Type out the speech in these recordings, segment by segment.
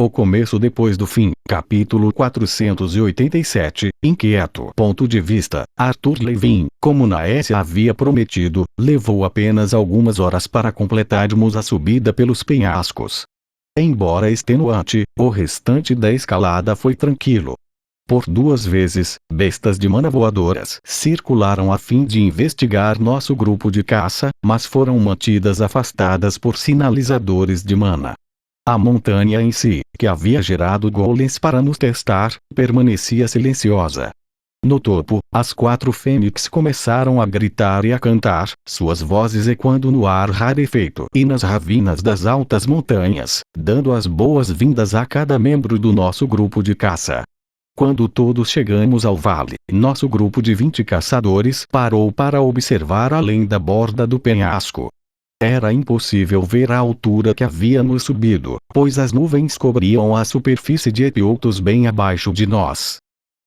O começo depois do fim. Capítulo 487. Inquieto. Ponto de vista. Arthur Levin, como Naécia havia prometido, levou apenas algumas horas para completarmos a subida pelos penhascos. Embora extenuante, o restante da escalada foi tranquilo. Por 2 vezes, bestas de mana voadoras circularam a fim de investigar nosso grupo de caça, mas foram mantidas afastadas por sinalizadores de mana. A montanha em si, que havia gerado golems para nos testar, permanecia silenciosa. No topo, as 4 fênix começaram a gritar e a cantar, suas vozes ecoando no ar rarefeito e nas ravinas das altas montanhas, dando as boas-vindas a cada membro do nosso grupo de caça. Quando todos chegamos ao vale, nosso grupo de 20 caçadores parou para observar além da borda do penhasco. Era impossível ver a altura que havíamos subido, pois as nuvens cobriam a superfície de Epiotos bem abaixo de nós.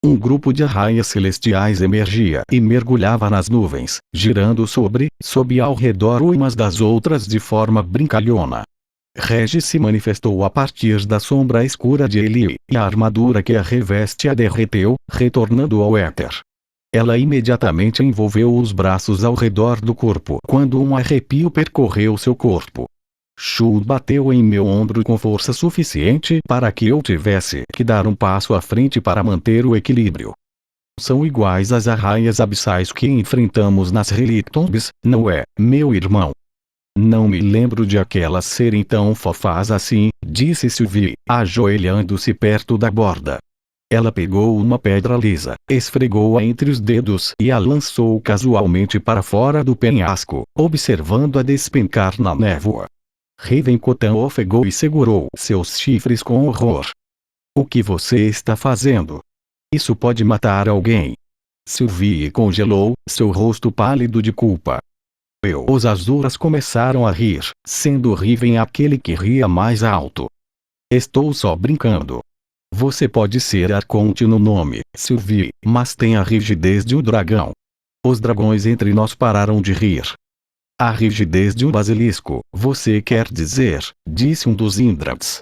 Um grupo de arraias celestiais emergia e mergulhava nas nuvens, girando sob e ao redor umas das outras de forma brincalhona. Regis se manifestou a partir da sombra escura de Eli, e a armadura que a reveste a derreteu, retornando ao éter. Ela imediatamente envolveu os braços ao redor do corpo quando um arrepio percorreu seu corpo. Shu bateu em meu ombro com força suficiente para que eu tivesse que dar um passo à frente para manter o equilíbrio. São iguais às arraias abissais que enfrentamos nas Relictombs, não é, meu irmão? Não me lembro de aquelas serem tão fofás assim, disse Sylvie, ajoelhando-se perto da borda. Ela pegou uma pedra lisa, esfregou-a entre os dedos e a lançou casualmente para fora do penhasco, observando-a despencar na névoa. Ravencotão ofegou e segurou seus chifres com horror. O que você está fazendo? Isso pode matar alguém. Sylvie congelou, seu rosto pálido de culpa. Os Azuras começaram a rir, sendo Riven aquele que ria mais alto. Estou só brincando. Você pode ser Arconte no nome, Sylvie, mas tem a rigidez de um dragão. Os dragões entre nós pararam de rir. A rigidez de um basilisco, você quer dizer, disse um dos Indrats.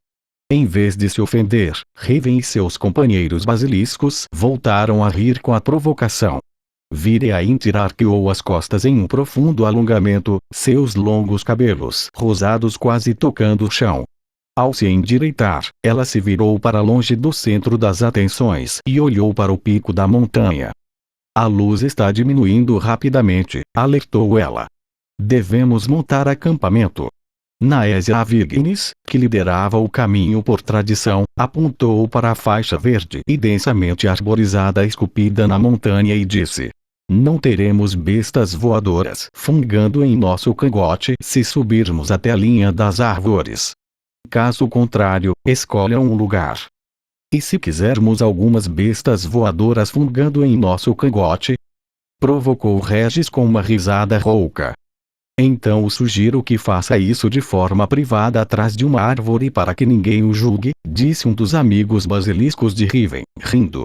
Em vez de se ofender, Raven e seus companheiros basiliscos voltaram a rir com a provocação. Viriaintir arqueou as costas em um profundo alongamento, seus longos cabelos rosados quase tocando o chão. Ao se endireitar, ela se virou para longe do centro das atenções e olhou para o pico da montanha. A luz está diminuindo rapidamente, alertou ela. Devemos montar acampamento. Naésia Avignis, que liderava o caminho por tradição, apontou para a faixa verde e densamente arborizada esculpida na montanha e disse: não teremos bestas voadoras fungando em nosso cangote se subirmos até a linha das árvores. Caso contrário, escolha um lugar. E se quisermos algumas bestas voadoras fungando em nosso cangote? Provocou Regis com uma risada rouca. Então sugiro que faça isso de forma privada atrás de uma árvore para que ninguém o julgue, disse um dos amigos basiliscos de Riven, rindo.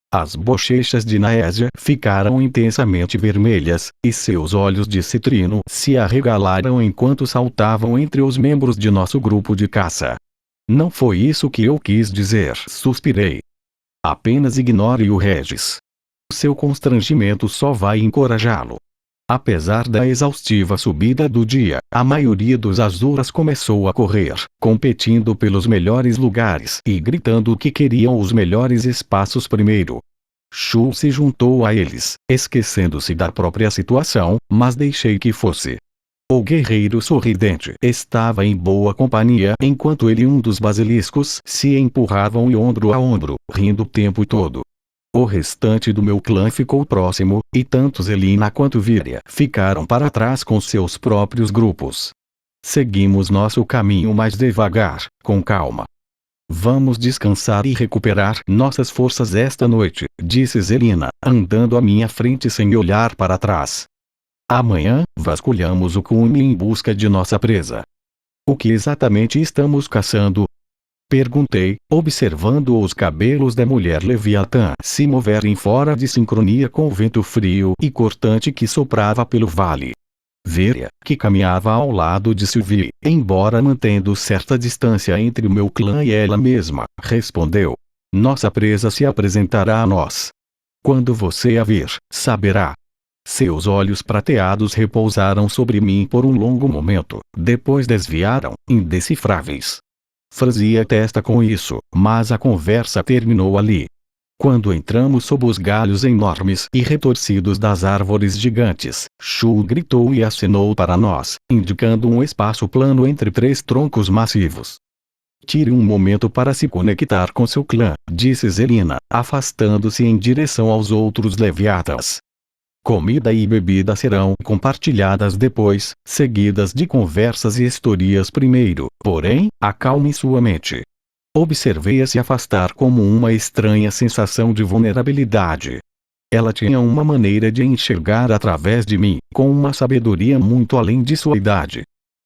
As bochechas de Naésia ficaram intensamente vermelhas, e seus olhos de citrino se arregalaram enquanto saltavam entre os membros de nosso grupo de caça. Não foi isso que eu quis dizer, suspirei. Apenas ignore o Regis. Seu constrangimento só vai encorajá-lo. Apesar da exaustiva subida do dia, a maioria dos Azuras começou a correr, competindo pelos melhores lugares e gritando que queriam os melhores espaços primeiro. Shu se juntou a eles, esquecendo-se da própria situação, mas deixei que fosse. O guerreiro sorridente estava em boa companhia enquanto ele e um dos basiliscos se empurravam ombro a ombro, rindo o tempo todo. O restante do meu clã ficou próximo, e tanto Zelina quanto Viria ficaram para trás com seus próprios grupos. Seguimos nosso caminho mais devagar, com calma. Vamos descansar e recuperar nossas forças esta noite, disse Zelina, andando à minha frente sem olhar para trás. Amanhã, vasculhamos o cume em busca de nossa presa. O que exatamente estamos caçando? Perguntei, observando os cabelos da mulher Leviatã se moverem fora de sincronia com o vento frio e cortante que soprava pelo vale. Veria, que caminhava ao lado de Sylvie, embora mantendo certa distância entre o meu clã e ela mesma, respondeu. Nossa presa se apresentará a nós. Quando você a vir, saberá. Seus olhos prateados repousaram sobre mim por um longo momento, depois desviaram, indecifráveis. Franzi a testa com isso, mas a conversa terminou ali. Quando entramos sob os galhos enormes e retorcidos das árvores gigantes, Shu gritou e acenou para nós, indicando um espaço plano entre 3 troncos massivos. Tire um momento para se conectar com seu clã, disse Zelina, afastando-se em direção aos outros Leviatas. Comida e bebida serão compartilhadas depois, seguidas de conversas e histórias primeiro, porém, acalme sua mente. Observei-a se afastar como uma estranha sensação de vulnerabilidade. Ela tinha uma maneira de enxergar através de mim, com uma sabedoria muito além de sua idade.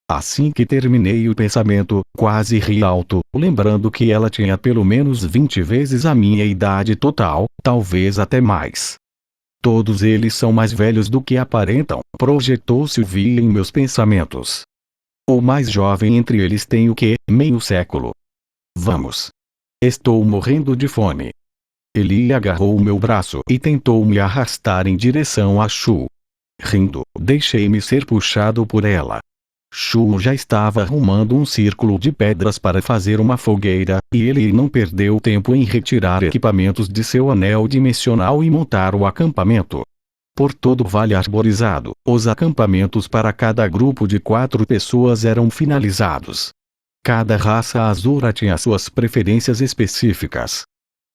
Assim que terminei o pensamento, quase ri alto, lembrando que ela tinha pelo menos 20 vezes a minha idade total, talvez até mais. Todos eles são mais velhos do que aparentam, projetou Sylvie em meus pensamentos. O mais jovem entre eles tem o quê? Meio século. Vamos. Estou morrendo de fome. Ele agarrou o meu braço e tentou me arrastar em direção a Shu. Rindo, deixei-me ser puxado por ela. Shu já estava arrumando um círculo de pedras para fazer uma fogueira, e ele não perdeu tempo em retirar equipamentos de seu anel dimensional e montar o acampamento. Por todo o vale arborizado, os acampamentos para cada grupo de 4 pessoas eram finalizados. Cada raça azura tinha suas preferências específicas.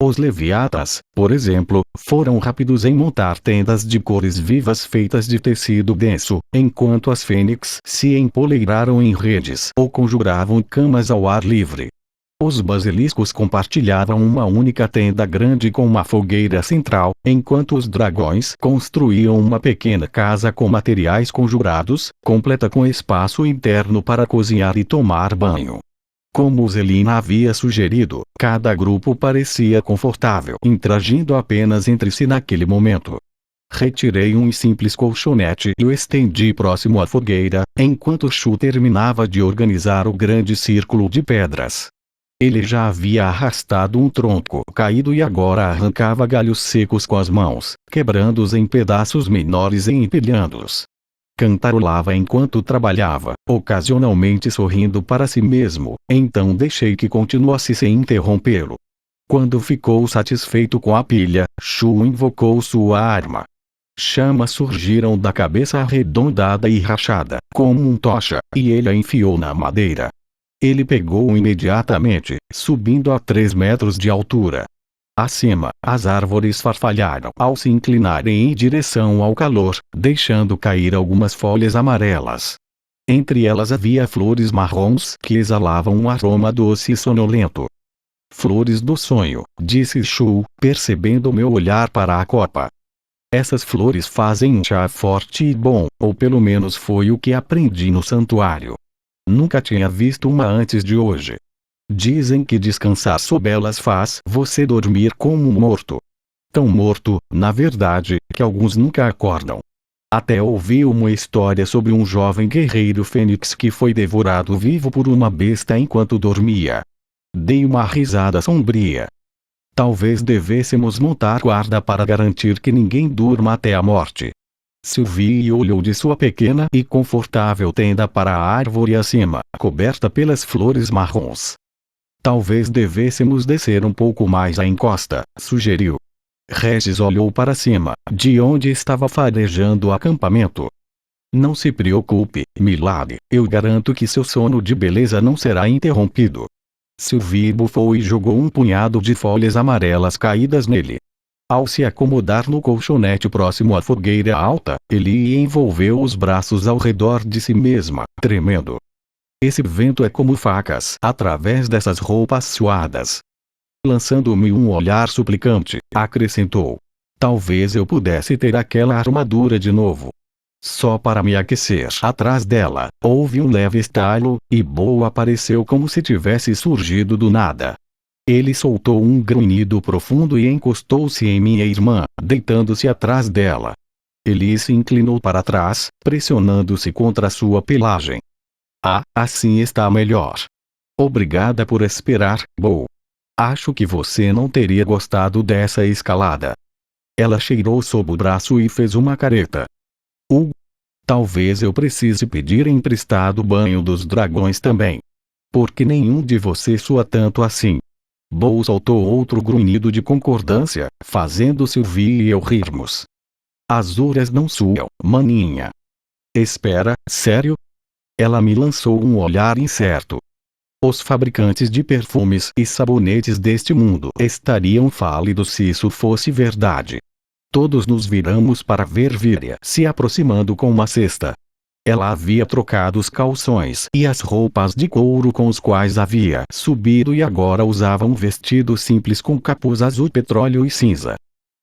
Os Leviatas, por exemplo, foram rápidos em montar tendas de cores vivas feitas de tecido denso, enquanto as fênix se empoleiraram em redes ou conjuravam camas ao ar livre. Os basiliscos compartilhavam uma única tenda grande com uma fogueira central, enquanto os dragões construíam uma pequena casa com materiais conjurados, completa com espaço interno para cozinhar e tomar banho. Como Zelina havia sugerido, cada grupo parecia confortável, interagindo apenas entre si naquele momento. Retirei um simples colchonete e o estendi próximo à fogueira, enquanto Shu terminava de organizar o grande círculo de pedras. Ele já havia arrastado um tronco caído e agora arrancava galhos secos com as mãos, quebrando-os em pedaços menores e empilhando-os. Cantarolava enquanto trabalhava, ocasionalmente sorrindo para si mesmo, então deixei que continuasse sem interrompê-lo. Quando ficou satisfeito com a pilha, Shu invocou sua arma. Chamas surgiram da cabeça arredondada e rachada, como um tocha, e ele a enfiou na madeira. Ele pegou imediatamente, subindo a 3 metros de altura. Acima, as árvores farfalharam ao se inclinarem em direção ao calor, deixando cair algumas folhas amarelas. Entre elas havia flores marrons que exalavam um aroma doce e sonolento. Flores do sonho, disse Shu, percebendo meu olhar para a copa. Essas flores fazem um chá forte e bom, ou pelo menos foi o que aprendi no santuário. Nunca tinha visto uma antes de hoje. Dizem que descansar sob elas faz você dormir como um morto. Tão morto, na verdade, que alguns nunca acordam. Até ouvi uma história sobre um jovem guerreiro fênix que foi devorado vivo por uma besta enquanto dormia. Dei uma risada sombria. Talvez devêssemos montar guarda para garantir que ninguém durma até a morte. Sylvie olhou de sua pequena e confortável tenda para a árvore acima, coberta pelas flores marrons. Talvez devêssemos descer um pouco mais a encosta, sugeriu. Regis olhou para cima, de onde estava farejando o acampamento. Não se preocupe, Milady, eu garanto que seu sono de beleza não será interrompido. Sylvie bufou e jogou um punhado de folhas amarelas caídas nele. Ao se acomodar no colchonete próximo à fogueira alta, ele envolveu os braços ao redor de si mesma, tremendo. Esse vento é como facas através dessas roupas suadas. Lançando-me um olhar suplicante, acrescentou. Talvez eu pudesse ter aquela armadura de novo. Só para me aquecer. Atrás dela, houve um leve estalo, e Bo apareceu como se tivesse surgido do nada. Ele soltou um grunhido profundo e encostou-se em minha irmã, deitando-se atrás dela. Ele se inclinou para trás, pressionando-se contra sua pelagem. Ah, assim está melhor. Obrigada por esperar, Bo. Acho que você não teria gostado dessa escalada. Ela cheirou sob o braço e fez uma careta. Talvez eu precise pedir emprestado o banho dos dragões também. Porque nenhum de vocês sua tanto assim. Bo soltou outro grunhido de concordância, fazendo Sylvie e eu rirmos. Azuras não suam, maninha. Espera, sério? Ela me lançou um olhar incerto. Os fabricantes de perfumes e sabonetes deste mundo estariam fálidos se isso fosse verdade. Todos nos viramos para ver Viria se aproximando com uma cesta. Ela havia trocado os calções e as roupas de couro com os quais havia subido e agora usava um vestido simples com capuz azul petróleo e cinza.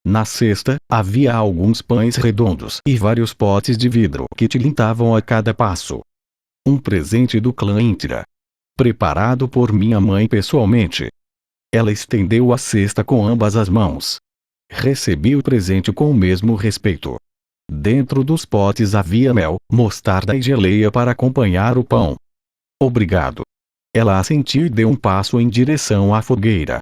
Na cesta, havia alguns pães redondos e vários potes de vidro que tilintavam a cada passo. Um presente do clã Intira. Preparado por minha mãe pessoalmente. Ela estendeu a cesta com ambas as mãos. Recebi o presente com o mesmo respeito. Dentro dos potes havia mel, mostarda e geleia para acompanhar o pão. Obrigado. Ela assentiu e deu um passo em direção à fogueira.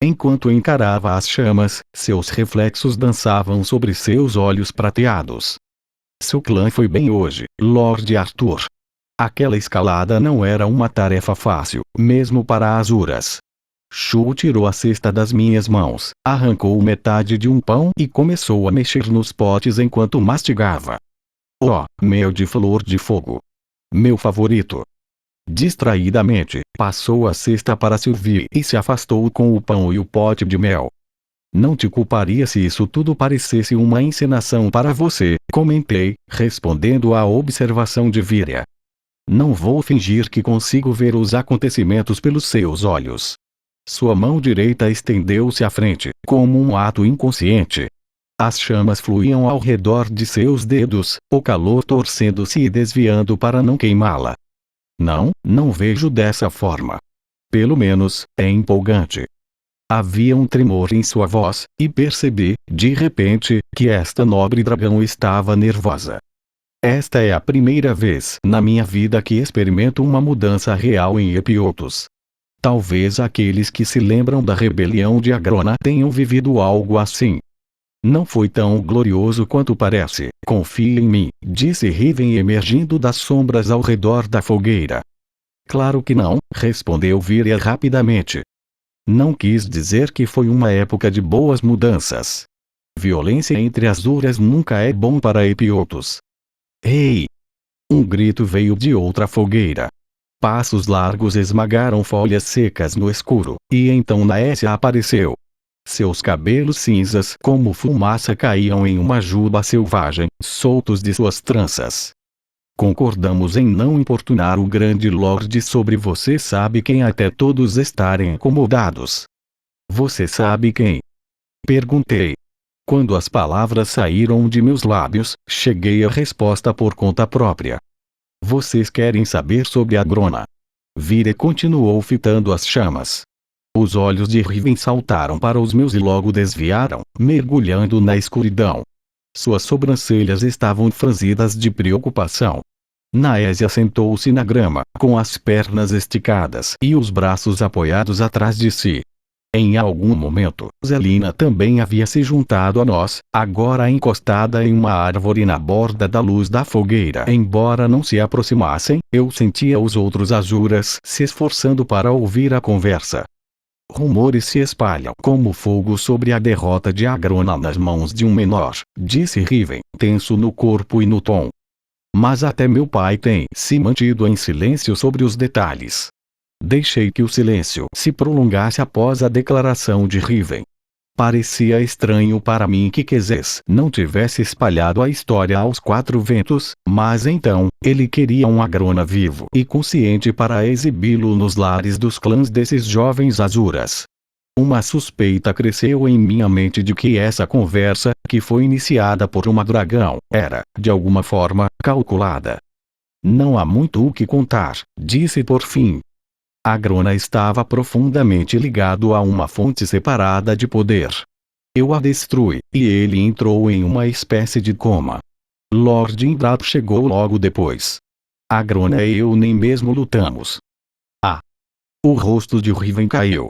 Enquanto encarava as chamas, seus reflexos dançavam sobre seus olhos prateados. Seu clã foi bem hoje, Lord Arthur. Aquela escalada não era uma tarefa fácil, mesmo para Azuras. Shu tirou a cesta das minhas mãos, arrancou metade de um pão e começou a mexer nos potes enquanto mastigava. Oh, mel de flor de fogo. Meu favorito. Distraidamente, passou a cesta para Sylvie e se afastou com o pão e o pote de mel. Não te culparia se isso tudo parecesse uma encenação para você, comentei, respondendo à observação de Viria. Não vou fingir que consigo ver os acontecimentos pelos seus olhos. Sua mão direita estendeu-se à frente, como um ato inconsciente. As chamas fluíam ao redor de seus dedos, o calor torcendo-se e desviando para não queimá-la. Não vejo dessa forma. Pelo menos, é empolgante. Havia um tremor em sua voz, e percebi, de repente, que esta nobre dragão estava nervosa. Esta é a primeira vez na minha vida que experimento uma mudança real em Epiotos. Talvez aqueles que se lembram da rebelião de Agrona tenham vivido algo assim. Não foi tão glorioso quanto parece, confie em mim, disse Riven emergindo das sombras ao redor da fogueira. Claro que não, respondeu Viria rapidamente. Não quis dizer que foi uma época de boas mudanças. Violência entre Azuras nunca é bom para Epiotos. Ei! Um grito veio de outra fogueira. Passos largos esmagaram folhas secas no escuro, e então Naésia apareceu. Seus cabelos cinzas como fumaça caíam em uma juba selvagem, soltos de suas tranças. Concordamos em não importunar o grande Lorde sobre você sabe quem até todos estarem incomodados. Você sabe quem? Perguntei. Quando as palavras saíram de meus lábios, cheguei à resposta por conta própria. Vocês querem saber sobre Agrona? Vire continuou fitando as chamas. Os olhos de Riven saltaram para os meus e logo desviaram, mergulhando na escuridão. Suas sobrancelhas estavam franzidas de preocupação. Naésia sentou-se na grama, com as pernas esticadas e os braços apoiados atrás de si. Em algum momento, Zelina também havia se juntado a nós, agora encostada em uma árvore na borda da luz da fogueira. Embora não se aproximassem, eu sentia os outros Azuras se esforçando para ouvir a conversa. Rumores se espalham como fogo sobre a derrota de Agrona nas mãos de um menor, disse Riven, tenso no corpo e no tom. Mas até meu pai tem se mantido em silêncio sobre os detalhes. Deixei que o silêncio se prolongasse após a declaração de Riven. Parecia estranho para mim que Quezes não tivesse espalhado a história aos quatro ventos, mas então, ele queria um Agrona vivo e consciente para exibi-lo nos lares dos clãs desses jovens Azuras. Uma suspeita cresceu em minha mente de que essa conversa, que foi iniciada por uma dragão, era, de alguma forma, calculada. Não há muito o que contar, disse por fim. Agrona estava profundamente ligado a uma fonte separada de poder. Eu a destruí, e ele entrou em uma espécie de coma. Lord Indrato chegou logo depois. Agrona e eu nem mesmo lutamos. Ah! O rosto de Riven caiu.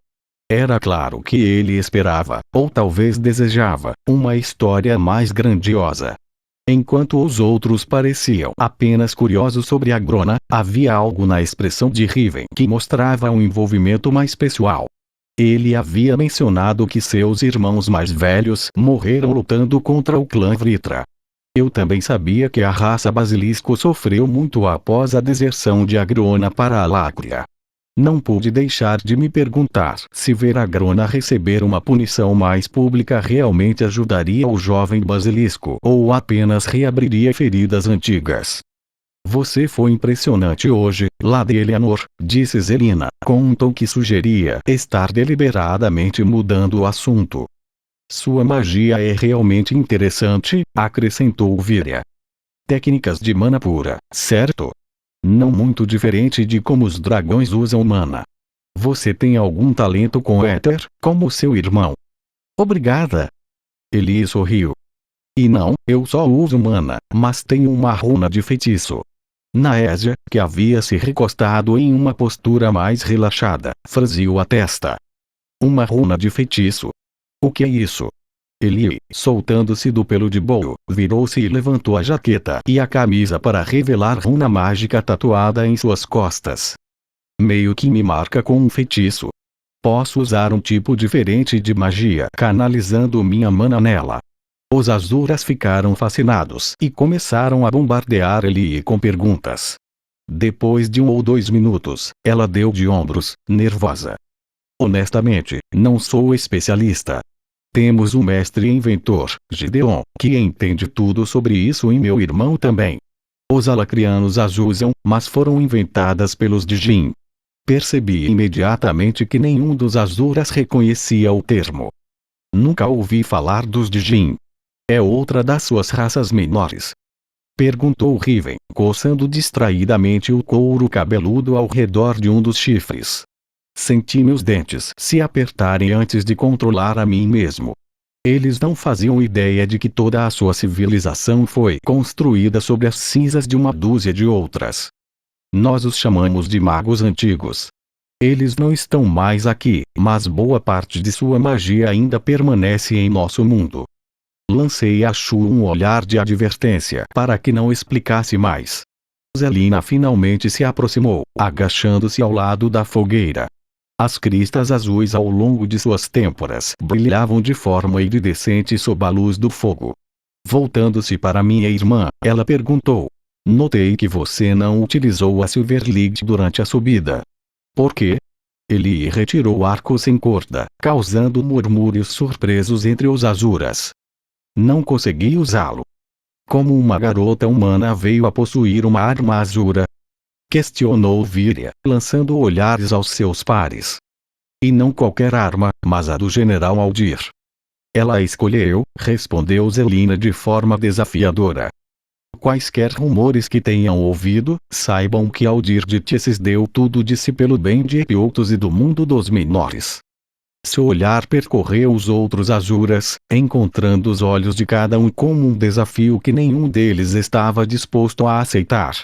Era claro que ele esperava, ou talvez desejava, uma história mais grandiosa. Enquanto os outros pareciam apenas curiosos sobre Agrona, havia algo na expressão de Riven que mostrava um envolvimento mais pessoal. Ele havia mencionado que seus irmãos mais velhos morreram lutando contra o clã Vritra. Eu também sabia que a raça basilisco sofreu muito após a deserção de Agrona para a Lácrea. Não pude deixar de me perguntar se ver Agrona receber uma punição mais pública realmente ajudaria o jovem basilisco ou apenas reabriria feridas antigas. Você foi impressionante hoje, Lady Eleanor, disse Zelina, com um tom que sugeria estar deliberadamente mudando o assunto. Sua magia é realmente interessante, acrescentou Virya. Técnicas de mana pura, certo? Não muito diferente de como os dragões usam mana. Você tem algum talento com éter, como seu irmão? Obrigada. Ele sorriu. E não, eu só uso mana, mas tenho uma runa de feitiço. Naésia, que havia se recostado em uma postura mais relaxada, franziu a testa. Uma runa de feitiço? O que é isso? Ele, soltando-se do pelo de bolo, virou-se e levantou a jaqueta e a camisa para revelar runa mágica tatuada em suas costas. Meio que me marca com um feitiço. Posso usar um tipo diferente de magia canalizando minha mana nela. Os Azuras ficaram fascinados e começaram a bombardear ele com perguntas. Depois de 1 ou 2 minutos, ela deu de ombros, nervosa. Honestamente, não sou especialista. Temos um mestre inventor, Gideon, que entende tudo sobre isso e meu irmão também. Os alacrianos as usam, mas foram inventadas pelos Dijin. Percebi imediatamente que nenhum dos Azuras reconhecia o termo. Nunca ouvi falar dos Dijin. É outra das suas raças menores? Perguntou Riven, coçando distraidamente o couro cabeludo ao redor de um dos chifres. Senti meus dentes se apertarem antes de controlar a mim mesmo. Eles não faziam ideia de que toda a sua civilização foi construída sobre as cinzas de uma dúzia de outras. Nós os chamamos de magos antigos. Eles não estão mais aqui, mas boa parte de sua magia ainda permanece em nosso mundo. Lancei a Shu um olhar de advertência para que não explicasse mais. Zelina finalmente se aproximou, agachando-se ao lado da fogueira. As cristas azuis ao longo de suas têmporas brilhavam de forma iridescente sob a luz do fogo. Voltando-se para minha irmã, ela perguntou. Notei que você não utilizou a Silver Lead durante a subida. Por quê? Ele retirou o arco sem corda, causando murmúrios surpresos entre os Azuras. Não consegui usá-lo. Como uma garota humana veio a possuir uma arma azura? Questionou Virya, lançando olhares aos seus pares. E não qualquer arma, mas a do General Aldir. Ela a escolheu, respondeu Zelina de forma desafiadora. Quaisquer rumores que tenham ouvido, saibam que Aldir de Tisses deu tudo de si pelo bem de Epiotos e do mundo dos menores. Seu olhar percorreu os outros Azuras, encontrando os olhos de cada um como um desafio que nenhum deles estava disposto a aceitar.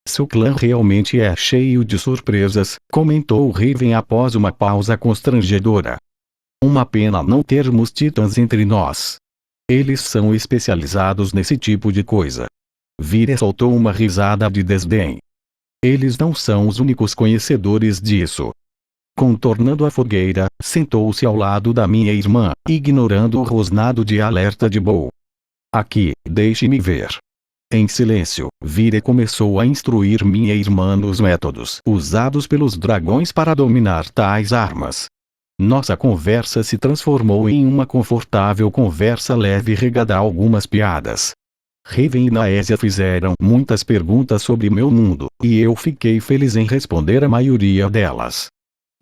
Seu clã realmente é cheio de surpresas, comentou Riven após uma pausa constrangedora. Uma pena não termos titãs entre nós. Eles são especializados nesse tipo de coisa. Virya soltou uma risada de desdém. Eles não são os únicos conhecedores disso. Contornando a fogueira, sentou-se ao lado da minha irmã, ignorando o rosnado de alerta de Bo. Aqui, deixe-me ver. Em silêncio, Virya começou a instruir minha irmã nos métodos usados pelos dragões para dominar tais armas. Nossa conversa se transformou em uma confortável conversa leve regada a algumas piadas. Riven e Naésia fizeram muitas perguntas sobre meu mundo, e eu fiquei feliz em responder a maioria delas.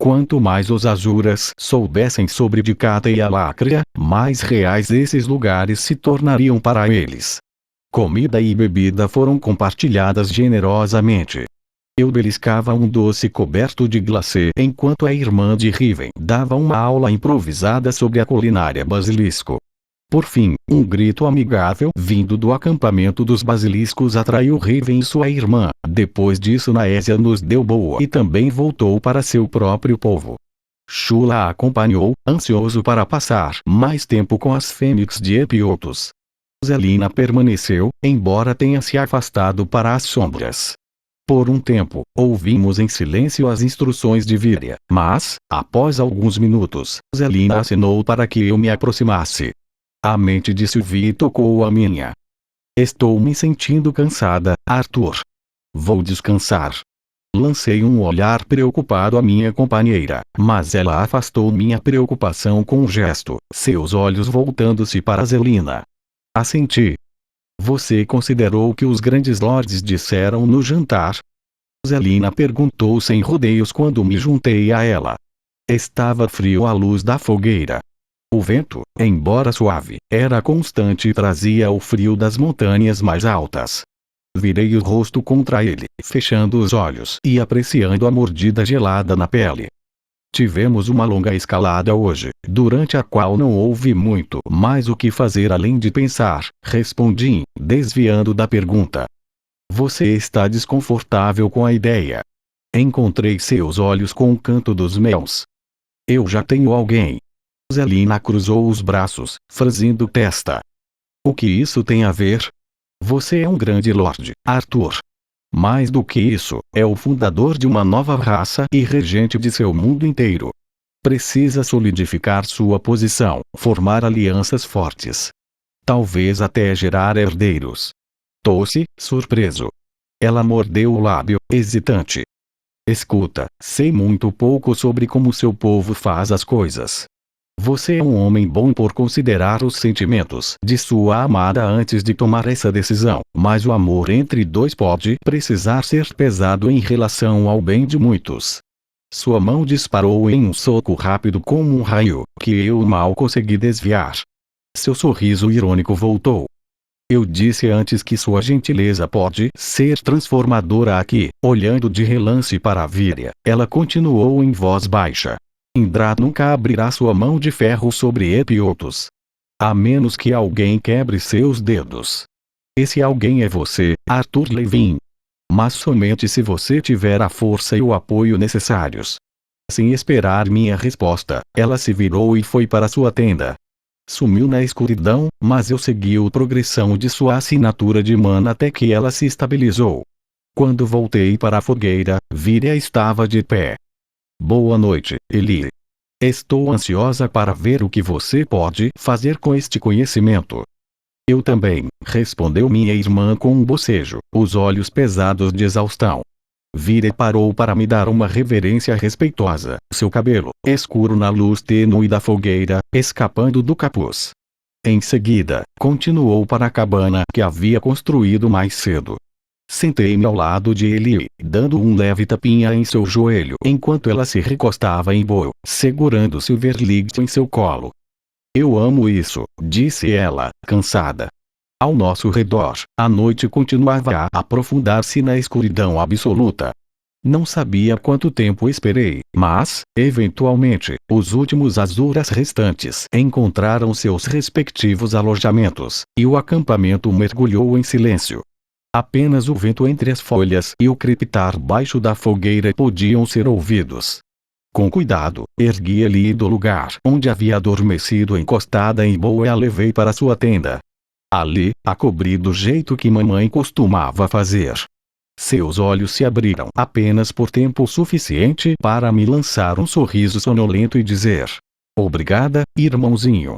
Quanto mais os Azuras soubessem sobre Dicata e a Lácrea, mais reais esses lugares se tornariam para eles. Comida e bebida foram compartilhadas generosamente. Eu beliscava um doce coberto de glacê enquanto a irmã de Riven dava uma aula improvisada sobre a culinária basilisco. Por fim, um grito amigável vindo do acampamento dos basiliscos atraiu Riven e sua irmã. Depois disso Naésia nos deu boa e também voltou para seu próprio povo. Shula a acompanhou, ansioso para passar mais tempo com as fênix de Epiotos. Zelina permaneceu, embora tenha se afastado para as sombras. Por um tempo, ouvimos em silêncio as instruções de Viria, mas, após alguns minutos, Zelina acenou para que eu me aproximasse. A mente de Sylvie tocou a minha. Estou me sentindo cansada, Arthur. Vou descansar. Lancei um olhar preocupado à minha companheira, mas ela afastou minha preocupação com um gesto, seus olhos voltando-se para Zelina. Assenti. Você considerou o que os grandes lords disseram no jantar? Zelina perguntou sem rodeios quando me juntei a ela. Estava frio à luz da fogueira. O vento, embora suave, era constante e trazia o frio das montanhas mais altas. Virei o rosto contra ele, fechando os olhos e apreciando a mordida gelada na pele. Tivemos uma longa escalada hoje, durante a qual não houve muito mais o que fazer além de pensar, respondi, desviando da pergunta. Você está desconfortável com a ideia? Encontrei seus olhos com o canto dos meus. Eu já tenho alguém. Zelina cruzou os braços, franzindo testa. O que isso tem a ver? Você é um grande lorde, Arthur. Mais do que isso, é o fundador de uma nova raça e regente de seu mundo inteiro. Precisa solidificar sua posição, formar alianças fortes. Talvez até gerar herdeiros. Tosse, surpreso. Ela mordeu o lábio, hesitante. Escuta, sei muito pouco sobre como seu povo faz as coisas. Você é um homem bom por considerar os sentimentos de sua amada antes de tomar essa decisão, mas o amor entre dois pode precisar ser pesado em relação ao bem de muitos. Sua mão disparou em um soco rápido como um raio, que eu mal consegui desviar. Seu sorriso irônico voltou. Eu disse antes que sua gentileza pode ser transformadora aqui. Olhando de relance para a Viria, ela continuou em voz baixa. Indra nunca abrirá sua mão de ferro sobre Epiotos. A menos que alguém quebre seus dedos. Esse alguém é você, Arthur Levin. Mas somente se você tiver a força e o apoio necessários. Sem esperar minha resposta, ela se virou e foi para sua tenda. Sumiu na escuridão, mas eu segui a progressão de sua assinatura de mana até que ela se estabilizou. Quando voltei para a fogueira, Viria estava de pé. Boa noite, Eli. Estou ansiosa para ver o que você pode fazer com este conhecimento. Eu também, respondeu minha irmã com um bocejo, os olhos pesados de exaustão. Viria parou para me dar uma reverência respeitosa, seu cabelo, escuro na luz tênue da fogueira, escapando do capuz. Em seguida, continuou para a cabana que havia construído mais cedo. Sentei-me ao lado de Eli, dando um leve tapinha em seu joelho enquanto ela se recostava em Bo, segurando Silverlight em seu colo. Eu amo isso, disse ela, cansada. Ao nosso redor, a noite continuava a aprofundar-se na escuridão absoluta. Não sabia quanto tempo esperei, mas, eventualmente, os últimos Azuras restantes encontraram seus respectivos alojamentos, e o acampamento mergulhou em silêncio. Apenas o vento entre as folhas e o crepitar baixo da fogueira podiam ser ouvidos. Com cuidado, ergui Eli do lugar onde havia adormecido encostada em Bo e a levei para sua tenda. Ali, a cobri do jeito que mamãe costumava fazer. Seus olhos se abriram apenas por tempo suficiente para me lançar um sorriso sonolento e dizer: obrigada, irmãozinho.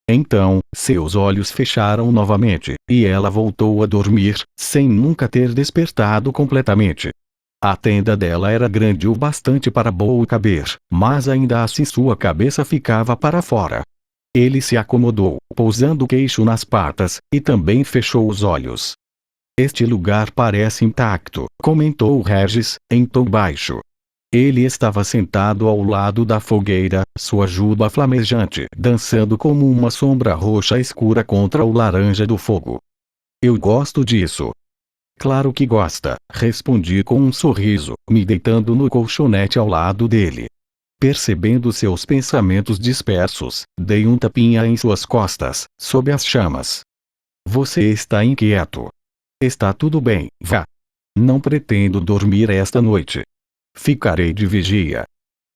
Então, seus olhos fecharam novamente, e ela voltou a dormir, sem nunca ter despertado completamente. A tenda dela era grande o bastante para Bo caber, mas ainda assim sua cabeça ficava para fora. Ele se acomodou, pousando o queixo nas patas, e também fechou os olhos. Este lugar parece intacto, comentou Regis, em tom baixo. Ele estava sentado ao lado da fogueira, sua juba flamejante, dançando como uma sombra roxa escura contra o laranja do fogo. Eu gosto disso. Claro que gosta, respondi com um sorriso, me deitando no colchonete ao lado dele. Percebendo seus pensamentos dispersos, dei um tapinha em suas costas, sob as chamas. Você está inquieto. Está tudo bem, vá. Não pretendo dormir esta noite. Ficarei de vigia.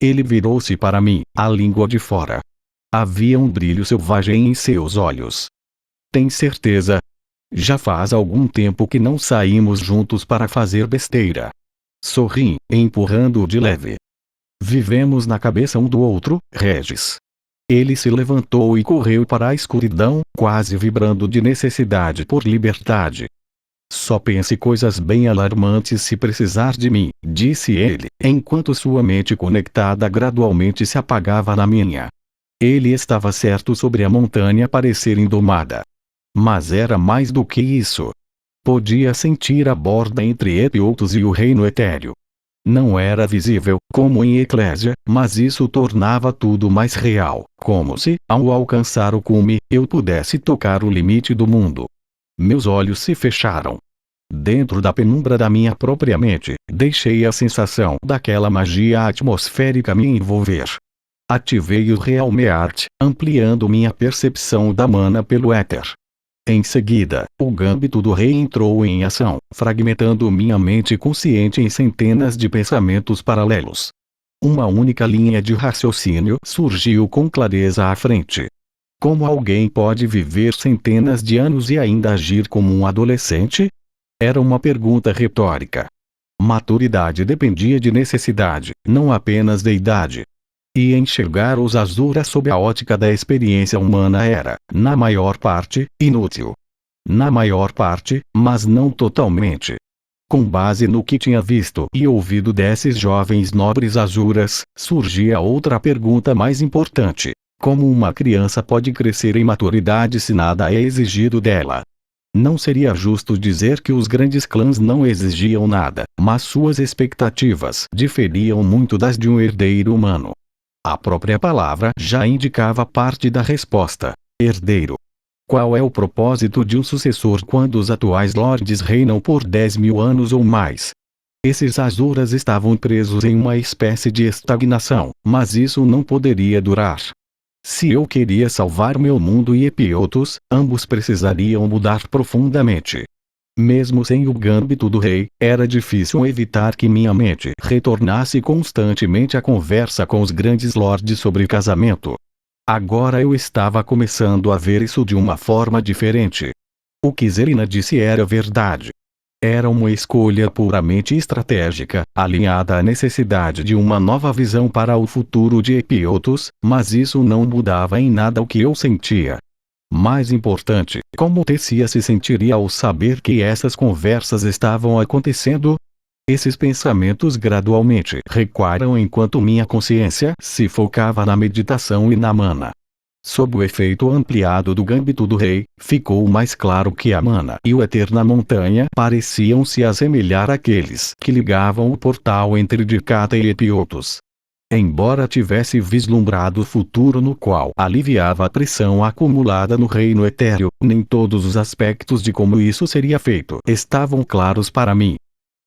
Ele virou-se para mim, a língua de fora. Havia um brilho selvagem em seus olhos. Tem certeza? Já faz algum tempo que não saímos juntos para fazer besteira. Sorri, empurrando-o de leve. Vivemos na cabeça um do outro, Regis. Ele se levantou e correu para a escuridão, quase vibrando de necessidade por liberdade. Só pense coisas bem alarmantes se precisar de mim, disse ele, enquanto sua mente conectada gradualmente se apagava na minha. Ele estava certo sobre a montanha parecer indomada. Mas era mais do que isso. Podia sentir a borda entre Epiotos e o reino etéreo. Não era visível, como em Eclésia, mas isso tornava tudo mais real, como se, ao alcançar o cume, eu pudesse tocar o limite do mundo. Meus olhos se fecharam. Dentro da penumbra da minha própria mente, deixei a sensação daquela magia atmosférica me envolver. Ativei o Real Meart, ampliando minha percepção da mana pelo éter. Em seguida, o gâmbito do rei entrou em ação, fragmentando minha mente consciente em centenas de pensamentos paralelos. Uma única linha de raciocínio surgiu com clareza à frente. Como alguém pode viver centenas de anos e ainda agir como um adolescente? Era uma pergunta retórica. Maturidade dependia de necessidade, não apenas de idade. E enxergar os Azuras sob a ótica da experiência humana era, na maior parte, inútil. Na maior parte, mas não totalmente. Com base no que tinha visto e ouvido desses jovens nobres Azuras, surgia outra pergunta mais importante. Como uma criança pode crescer em maturidade se nada é exigido dela? Não seria justo dizer que os grandes clãs não exigiam nada, mas suas expectativas diferiam muito das de um herdeiro humano. A própria palavra já indicava parte da resposta: herdeiro. Qual é o propósito de um sucessor quando os atuais lordes reinam por 10.000 anos ou mais? Esses Azuras estavam presos em uma espécie de estagnação, mas isso não poderia durar. Se eu queria salvar meu mundo e Epiotos, ambos precisariam mudar profundamente. Mesmo sem o gâmbito do rei, era difícil evitar que minha mente retornasse constantemente à conversa com os grandes lordes sobre casamento. Agora eu estava começando a ver isso de uma forma diferente. O que Zelina disse era verdade. Era uma escolha puramente estratégica, alinhada à necessidade de uma nova visão para o futuro de Epiotos, mas isso não mudava em nada o que eu sentia. Mais importante, como Tessia se sentiria ao saber que essas conversas estavam acontecendo? Esses pensamentos gradualmente recuaram enquanto minha consciência se focava na meditação e na mana. Sob o efeito ampliado do gâmbito do rei, ficou mais claro que a mana e o éter na montanha pareciam se assemelhar àqueles que ligavam o portal entre Dicata e Epiotos. Embora tivesse vislumbrado o futuro no qual aliviava a pressão acumulada no reino etéreo, nem todos os aspectos de como isso seria feito estavam claros para mim.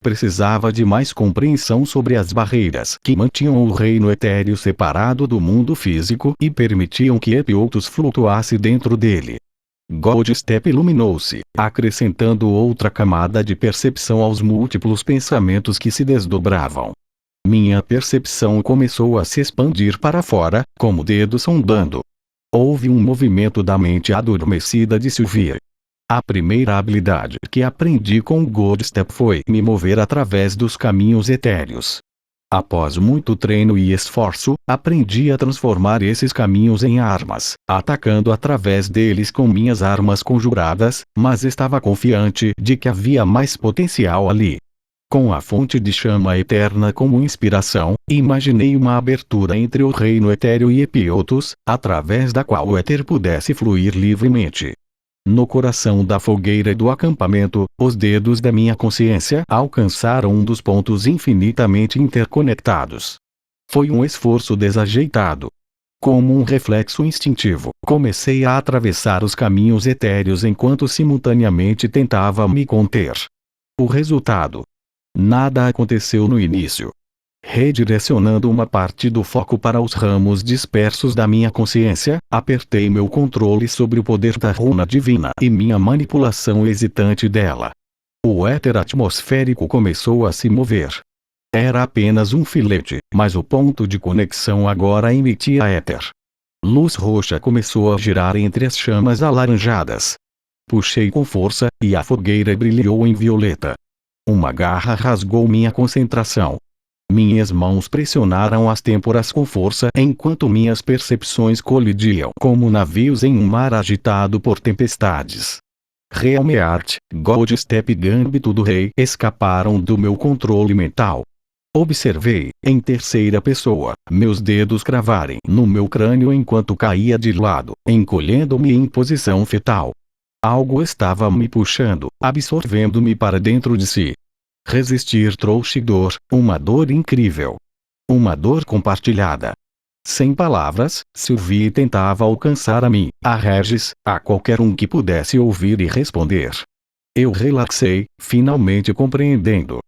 Precisava de mais compreensão sobre as barreiras que mantinham o reino etéreo separado do mundo físico e permitiam que Epiotos flutuasse dentro dele. Goldstep iluminou-se, acrescentando outra camada de percepção aos múltiplos pensamentos que se desdobravam. Minha percepção começou a se expandir para fora, como dedos sondando. Houve um movimento da mente adormecida de Sylvie. A primeira habilidade que aprendi com Goldstep foi me mover através dos caminhos etéreos. Após muito treino e esforço, aprendi a transformar esses caminhos em armas, atacando através deles com minhas armas conjuradas, mas estava confiante de que havia mais potencial ali. Com a fonte de chama eterna como inspiração, imaginei uma abertura entre o reino etéreo e Epiotos, através da qual o éter pudesse fluir livremente. No coração da fogueira do acampamento, os dedos da minha consciência alcançaram um dos pontos infinitamente interconectados. Foi um esforço desajeitado. Como um reflexo instintivo, comecei a atravessar os caminhos etéreos enquanto simultaneamente tentava me conter. O resultado: nada aconteceu no início. Redirecionando uma parte do foco para os ramos dispersos da minha consciência, apertei meu controle sobre o poder da runa divina e minha manipulação hesitante dela. O éter atmosférico começou a se mover. Era apenas um filete, mas o ponto de conexão agora emitia éter. Luz roxa começou a girar entre as chamas alaranjadas. Puxei com força, e a fogueira brilhou em violeta. Uma garra rasgou minha concentração. Minhas mãos pressionaram as têmporas com força enquanto minhas percepções colidiam como navios em um mar agitado por tempestades. Realmeart, Goldstep e Gambito do Rei escaparam do meu controle mental. Observei, em terceira pessoa, meus dedos cravarem no meu crânio enquanto caía de lado, encolhendo-me em posição fetal. Algo estava me puxando, absorvendo-me para dentro de si. Resistir trouxe dor, uma dor incrível. Uma dor compartilhada. Sem palavras, Sylvie tentava alcançar a mim, a Regis, a qualquer um que pudesse ouvir e responder. Eu relaxei, finalmente compreendendo.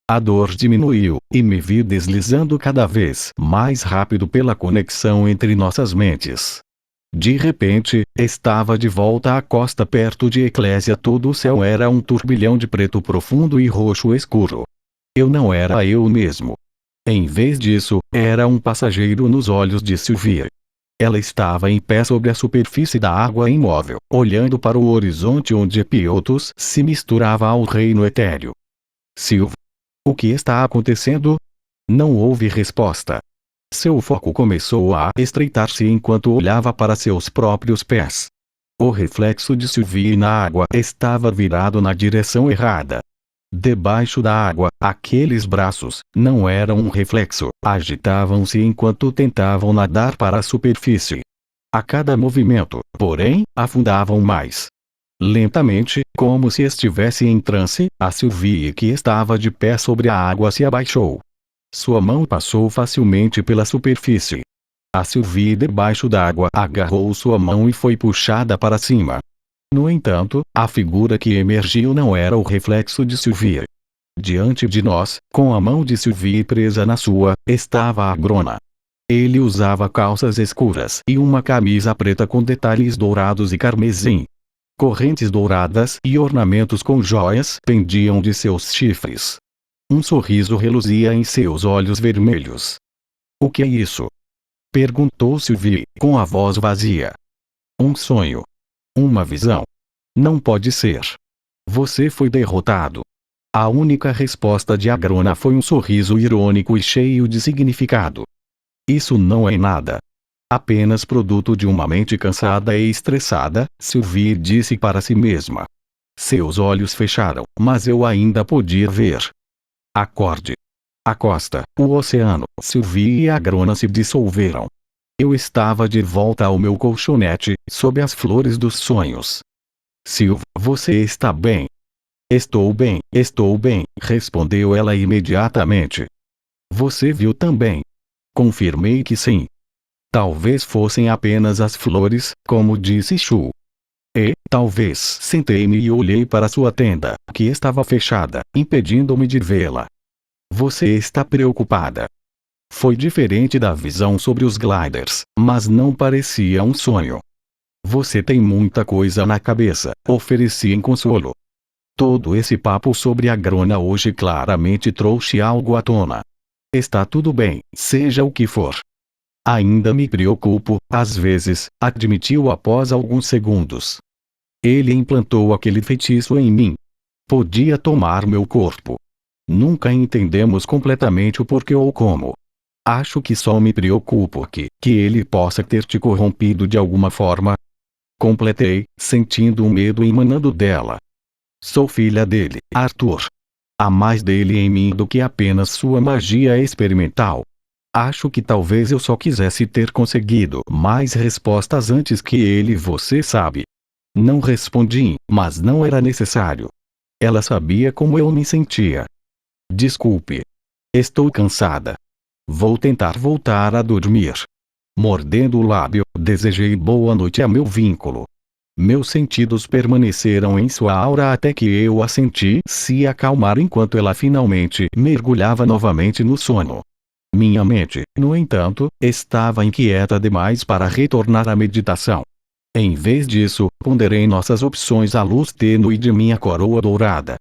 A dor diminuiu, e me vi deslizando cada vez mais rápido pela conexão entre nossas mentes. De repente, estava de volta à costa perto de Eclésia. Todo o céu era um turbilhão de preto profundo e roxo escuro. Eu não era eu mesmo. Em vez disso, era um passageiro nos olhos de Sylvie. Ela estava em pé sobre a superfície da água imóvel, olhando para o horizonte onde Epiotos se misturava ao reino etéreo. Sylvie. O que está acontecendo? Não houve resposta. Seu foco começou a estreitar-se enquanto olhava para seus próprios pés. O reflexo de Sylvie na água estava virado na direção errada. Debaixo da água, aqueles braços, não eram um reflexo, agitavam-se enquanto tentavam nadar para a superfície. A cada movimento, porém, afundavam mais. Lentamente, como se estivesse em transe, a Sylvie que estava de pé sobre a água se abaixou. Sua mão passou facilmente pela superfície. A Sylvie debaixo d'água agarrou sua mão e foi puxada para cima. No entanto, a figura que emergiu não era o reflexo de Sylvie. Diante de nós, com a mão de Sylvie presa na sua, estava Agrona. Ele usava calças escuras e uma camisa preta com detalhes dourados e carmesim. Correntes douradas e ornamentos com joias pendiam de seus chifres. Um sorriso reluzia em seus olhos vermelhos. O que é isso? Perguntou Sylvie, com a voz vazia. Um sonho. Uma visão. Não pode ser. Você foi derrotado. A única resposta de Agrona foi um sorriso irônico e cheio de significado. Isso não é nada. Apenas produto de uma mente cansada e estressada, Sylvie disse para si mesma. Seus olhos fecharam, mas eu ainda podia ver. Acorde. A costa, o oceano, Sylvie e Agrona se dissolveram. Eu estava de volta ao meu colchonete, sob as flores dos sonhos. Sylvie, você está bem? Estou bem, respondeu ela imediatamente. Você viu também? Confirmei que sim. Talvez fossem apenas as flores, como disse Shu. E, talvez, sentei-me e olhei para sua tenda, que estava fechada, impedindo-me de vê-la. Você está preocupada. Foi diferente da visão sobre os gliders, mas não parecia um sonho. Você tem muita coisa na cabeça, ofereci em consolo. Todo esse papo sobre Agrona hoje claramente trouxe algo à tona. Está tudo bem, seja o que for. Ainda me preocupo, às vezes, admitiu após alguns segundos. Ele implantou aquele feitiço em mim. Podia tomar meu corpo. Nunca entendemos completamente o porquê ou como. Acho que só me preocupo que ele possa ter te corrompido de alguma forma. Completei, sentindo um medo emanando dela. Sou filha dele, Arthur. Há mais dele em mim do que apenas sua magia experimental. Acho que talvez eu só quisesse ter conseguido mais respostas antes que ele, você sabe. Não respondi, mas não era necessário. Ela sabia como eu me sentia. Desculpe. Estou cansada. Vou tentar voltar a dormir. Mordendo o lábio, desejei boa noite a meu vínculo. Meus sentidos permaneceram em sua aura até que eu a senti se acalmar enquanto ela finalmente mergulhava novamente no sono. Minha mente, no entanto, estava inquieta demais para retornar à meditação. Em vez disso, ponderei nossas opções à luz tênue de minha coroa dourada.